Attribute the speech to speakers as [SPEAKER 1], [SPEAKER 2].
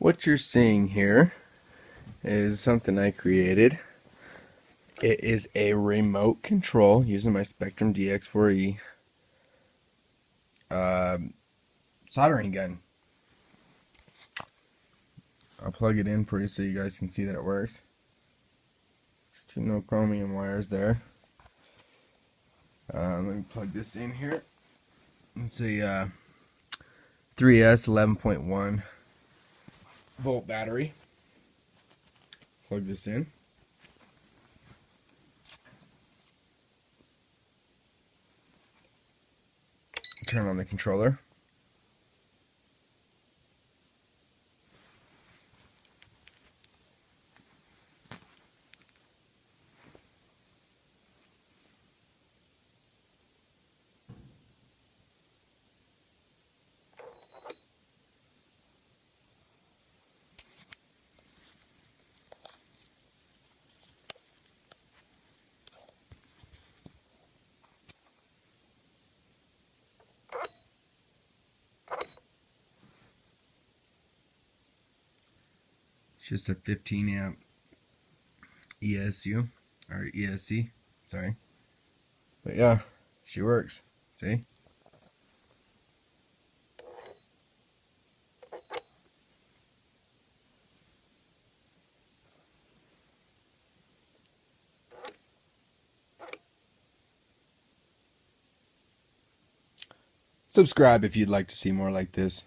[SPEAKER 1] What you're seeing here is something I created. It is a remote control using my Spectrum DX4E soldering gun. I'll plug it in for you so you guys can see that it works. There's two no chromium wires there. Let me plug this in here. It's a 3S 11.1 volt battery. Plug this in. Turn on the controller. It's just a 15 amp ESU or ESC, sorry. But yeah, she works. See? Subscribe if you'd like to see more like this.